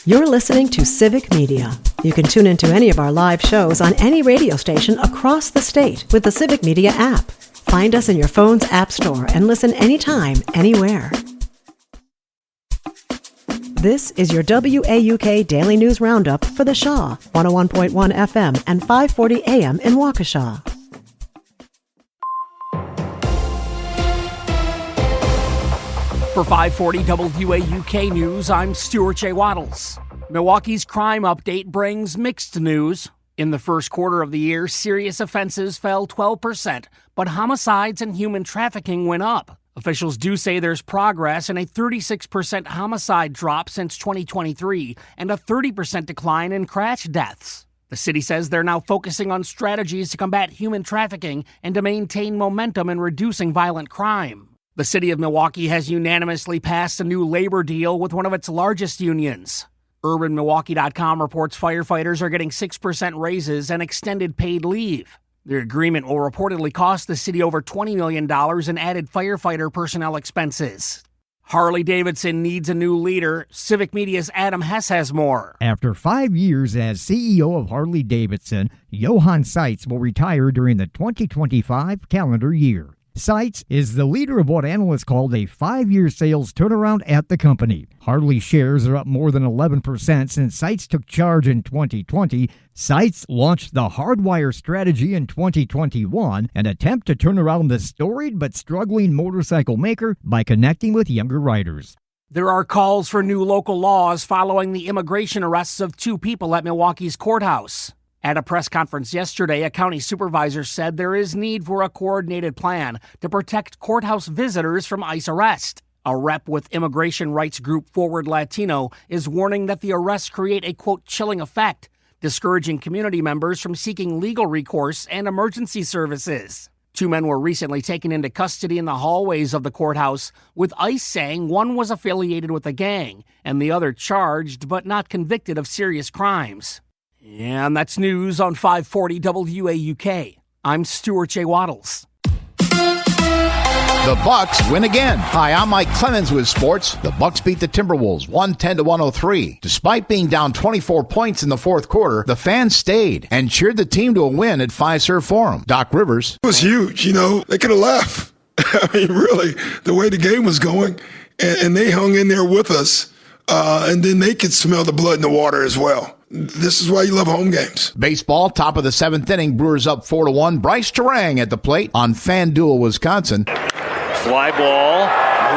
You're listening to Civic Media. You can tune into any of our live shows on any radio station across the state with the Civic Media app. Find us in your phone's app store and listen anytime, anywhere. This is your WAUK Daily News Roundup for the Shaw, 101.1 FM and 540 AM in Waukesha. For 540 WAUK News, I'm Stuart J. Waddles. Milwaukee's crime update brings mixed news. In the first quarter of the year, serious offenses fell 12%, but homicides and human trafficking went up. Officials do say there's progress in a 36% homicide drop since 2023 and a 30% decline in crash deaths. The city says they're now focusing on strategies to combat human trafficking and to maintain momentum in reducing violent crime. The city of Milwaukee has unanimously passed a new labor deal with one of its largest unions. UrbanMilwaukee.com reports firefighters are getting 6% raises and extended paid leave. The agreement will reportedly cost the city over $20 million in added firefighter personnel expenses. Harley-Davidson needs a new leader. Civic Media's Adam Hess has more. After 5 years as CEO of Harley-Davidson, Johan Seitz will retire during the 2025 calendar year. Seitz is the leader of what analysts called a 5-year sales turnaround at the company. Harley shares are up more than 11% since Seitz took charge in 2020. Seitz launched the Hardwire strategy in 2021, an attempt to turn around the storied but struggling motorcycle maker by connecting with younger riders. There are calls for new local laws following the immigration arrests of 2 people at Milwaukee's courthouse. At a press conference yesterday, a county supervisor said there is need for a coordinated plan to protect courthouse visitors from ICE arrest. A rep with immigration rights group Forward Latino is warning that the arrests create a, quote, chilling effect, discouraging community members from seeking legal recourse and emergency services. 2 men were recently taken into custody in the hallways of the courthouse, with ICE saying one was affiliated with a gang and the other charged but not convicted of serious crimes. And that's news on 540 WAUK. I'm Stuart J. Waddles. The Bucks win again. Hi, I'm Mike Clemens with sports. The Bucks beat the Timberwolves 110-103. Despite being down 24 points in the fourth quarter, the fans stayed and cheered the team to a win at Fiserv Forum. Doc Rivers. It was huge, They could have left. I mean, really, the way the game was going, and they hung in there with us, and then they could smell the blood in the water as well. This is why you love home games. Baseball, top of the 7th inning, Brewers up 4-1. Bryce Terang at the plate on FanDuel, Wisconsin. Fly ball,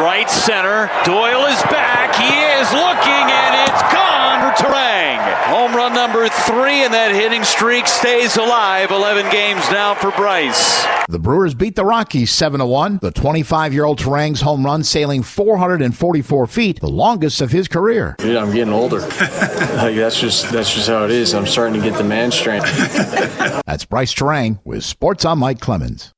right center. Doyle is back. He is looking, and it's gone for Terang. Home run number 3, and that hitting streak stays alive. 11 games now for Bryce. The Brewers beat the Rockies 7-1. The 25-year-old Terang's home run sailing 444 feet, the longest of his career. Yeah, I'm getting older. That's just how it is. I'm starting to get the man strength. That's Bryce Terang with Sports on Mike Clemens.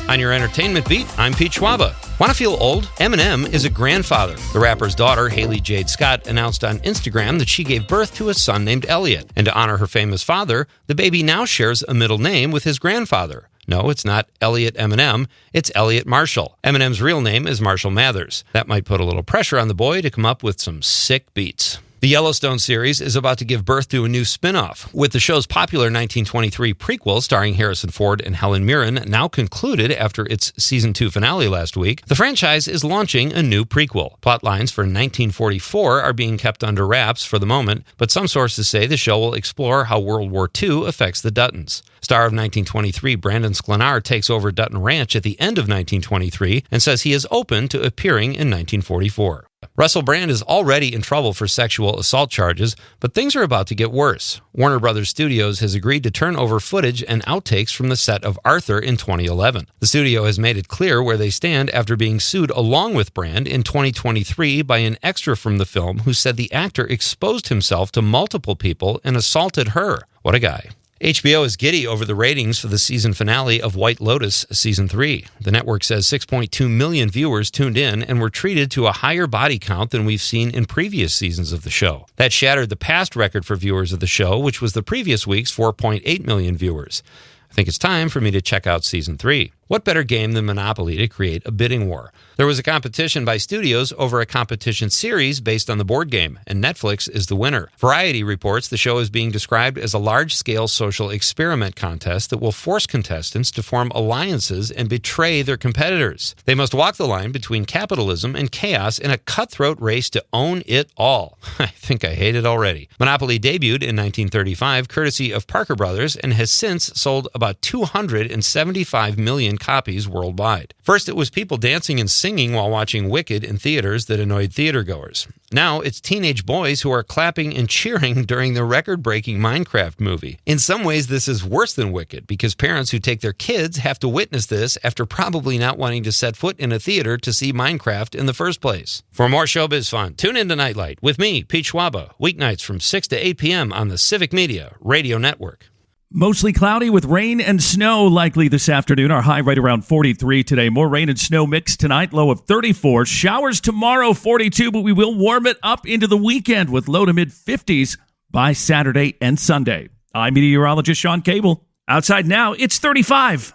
On your entertainment beat, I'm Pete Schwaba. Want to feel old? Eminem is a grandfather. The rapper's daughter, Haley Jade Scott, announced on Instagram that she gave birth to a son named Elliot. And to honor her famous father, the baby now shares a middle name with his grandfather. No, it's not Elliot Eminem, it's Elliot Marshall. Eminem's real name is Marshall Mathers. That might put a little pressure on the boy to come up with some sick beats. The Yellowstone series is about to give birth to a new spin-off. With the show's popular 1923 prequel starring Harrison Ford and Helen Mirren now concluded after its season 2 finale last week, the franchise is launching a new prequel. Plot lines for 1944 are being kept under wraps for the moment, but some sources say the show will explore how World War II affects the Duttons. Star of 1923 Brandon Sklenar takes over Dutton Ranch at the end of 1923 and says he is open to appearing in 1944. Russell Brand is already in trouble for sexual assault charges, but things are about to get worse. Warner Brothers Studios has agreed to turn over footage and outtakes from the set of Arthur in 2011. The studio has made it clear where they stand after being sued along with Brand in 2023 by an extra from the film who said the actor exposed himself to multiple people and assaulted her. What a guy. HBO is giddy over the ratings for the season finale of White Lotus Season 3. The network says 6.2 million viewers tuned in and were treated to a higher body count than we've seen in previous seasons of the show. That shattered the past record for viewers of the show, which was the previous week's 4.8 million viewers. I think it's time for me to check out Season 3. What better game than Monopoly to create a bidding war? There was a competition by studios over a competition series based on the board game, and Netflix is the winner. Variety reports the show is being described as a large-scale social experiment contest that will force contestants to form alliances and betray their competitors. They must walk the line between capitalism and chaos in a cutthroat race to own it all. I think I hate it already. Monopoly debuted in 1935, courtesy of Parker Brothers, and has since sold about 275 million copies worldwide. First, it was people dancing and singing while watching Wicked in theaters that annoyed theatergoers. Now, it's teenage boys who are clapping and cheering during the record-breaking Minecraft movie. In some ways, this is worse than Wicked, because parents who take their kids have to witness this after probably not wanting to set foot in a theater to see Minecraft in the first place. For more showbiz fun, tune in to Nightlight with me, Pete Schwaba, weeknights from 6 to 8 p.m. on the Civic Media Radio Network. Mostly cloudy with rain and snow likely this afternoon. Our high right around 43 today. More rain and snow mix tonight, low of 34. Showers tomorrow, 42, but we will warm it up into the weekend with low to mid 50s by Saturday and Sunday. I'm meteorologist Sean Cable. Outside now, it's 35.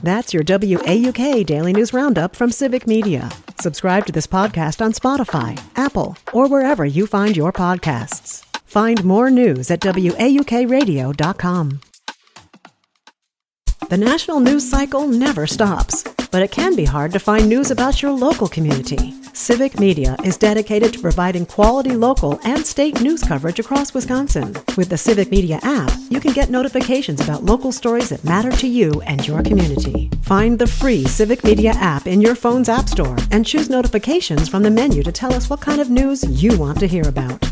That's your WAUK Daily News Roundup from Civic Media. Subscribe to this podcast on Spotify, Apple, or wherever you find your podcasts. Find more news at WAUKradio.com. The national news cycle never stops, but it can be hard to find news about your local community. Civic Media is dedicated to providing quality local and state news coverage across Wisconsin. With the Civic Media app, you can get notifications about local stories that matter to you and your community. Find the free Civic Media app in your phone's app store and choose notifications from the menu to tell us what kind of news you want to hear about.